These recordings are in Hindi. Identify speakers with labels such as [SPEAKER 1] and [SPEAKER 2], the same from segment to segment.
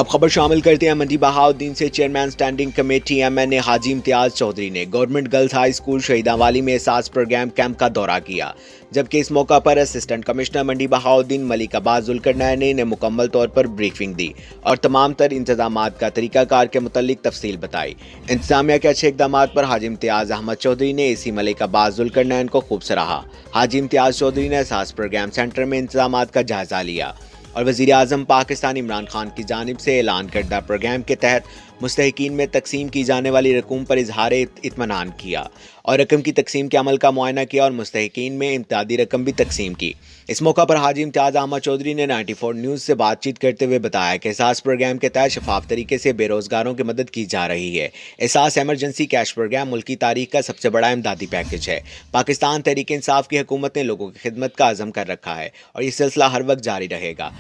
[SPEAKER 1] अब खबर शामिल करते हैं मंडी बहाउद्दीन से। चेयरमैन स्टैंडिंग कमेटी MNA हाजी इम्तियाज चौधरी ने गवर्नमेंट गर्ल्स हाई स्कूल शहीदांवाली में एहसास प्रोग्राम कैंप का दौरा किया, जबकि इस मौका पर असिस्टेंट कमिश्नर मंडी बहाउद्दीन मलिक अब्बास जुल्करनैनी ने मुकम्मल तौर पर ब्रीफिंग दी और तमाम तर इंतजामात का तरीकाकार के मुतालिक तफसील बताई। इंतजामिया के अच्छे इकदाम पर हाजी इम्तियाज अहमद चौधरी ने इसी मलिक अब्बास जुल्करनैन को खूब सराहा। हाजी इम्तियाज चौधरी ने एहसास प्रोग्राम सेंटर में इंतजामात का जायजा लिया और वज़ीर आज़म पाकिस्तान इमरान खान की जानिब से ऐलान करदा प्रोग्राम के तहत मुस्तहिकीन में तकसीम की जाने वाली रकूम पर इजहार इत्मीनान किया और रकम की तकसीम के अमल का मुआयना किया और मुस्तहिकीन में इमदादी रकम भी तकसीम की। इस मौका पर हाजी इम्तियाज अहमद चौधरी ने 94 न्यूज़ से बातचीत करते हुए बताया कि एहसास प्रोग्राम के तहत शफाफ तरीके से बेरोज़गारों की मदद की जा रही है। एहसास एमरजेंसी कैश प्रोग्राम मुल्क की तारीख का सबसे बड़ा इमदादी पैकेज है। पाकिस्तान तहरीक इंसाफ की हुकूमत ने लोगों की खिदमत का अज़म कर रखा है और ये सिलसिला हर वक्त जारी रहेगा।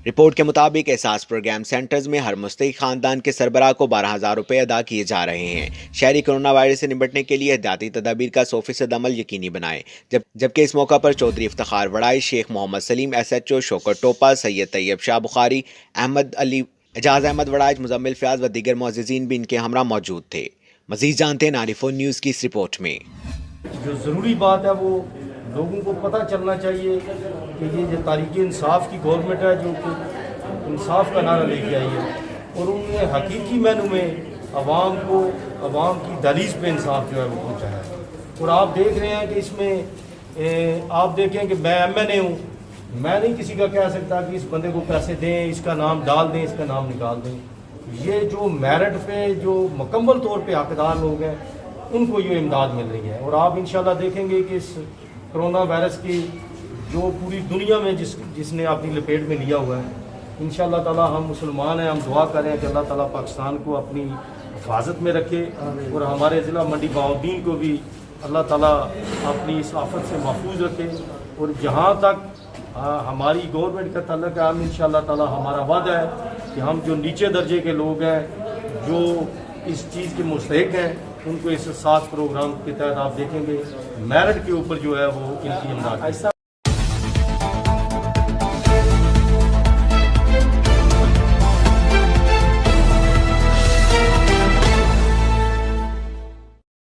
[SPEAKER 1] रिपोर्ट के मुताबिक एहसास प्रोग्राम सेंटर्स में हर मुस्तहिक खानदान के सरबराह को 12,000 रुपये अदा किए जा रहे हैं। शहरी कोरोना वायरस से निपटने के लिए एहतियाती तदाबीर का 100% अमल यकीनी बनाएं। जबकि इस मौका पर चौधरी इफ्तिखार वड़ाई, शेख मोहम्मद सलीम SHO, शौकत टोपा, सैयद तैयब शाह बुखारी, अहमद अली, एजाज अहमद वड़ाइच, मुजम्मिल फयाज व दीगर मुअज़्ज़िज़ीन भी इनके हमरा मौजूद थे। मज़ीद जानते हैं 94 न्यूज़ की इस रिपोर्ट में।
[SPEAKER 2] जो ज़रूरी बात है वो लोगों को पता चलना चाहिए कि ये जो तारीख़ इंसाफ की गवर्नमेंट है जो कि इंसाफ का नारा लेके आई है और उन्होंने हकीकी मैनू में आवाम की दहलीज़ पे इंसाफ जो है वो पहुँचाया है। और आप देख रहे हैं कि इसमें आप देखें कि मैं MNA हूँ, मैं नहीं किसी का कह सकता कि इस बंदे को पैसे दें, इसका नाम डाल दें, इसका नाम निकाल दें। ये जो मेरिट पे जो मुकम्मल तौर पे हकदार लोग हैं उनको ये इमदाद मिल रही है। और आप इंशाल्लाह देखेंगे कि इस कोरोना वायरस की जो पूरी दुनिया में जिसने अपनी लपेट में लिया हुआ है, इंशाल्लाह ताला हम मुसलमान हैं, हम दुआ करें कि अल्लाह ताला पाकिस्तान को अपनी हिफाजत में रखे और हमारे ज़िला मंडी बहाउद्दीन को भी अल्लाह ताला अपनी इस आफत से महफूज रखे। और जहाँ तक हमारी गवर्नमेंट का तल्लुक़ है, हम इंशाल्लाह ताला हमारा वादा है कि हम जो नीचे दर्जे के लोग हैं जो इस चीज़ के मुस्तहिक हैं उनको इस 7 प्रोग्राम के तहत आप देखेंगे मेरिट के ऊपर जो है वो इनकी इमदाद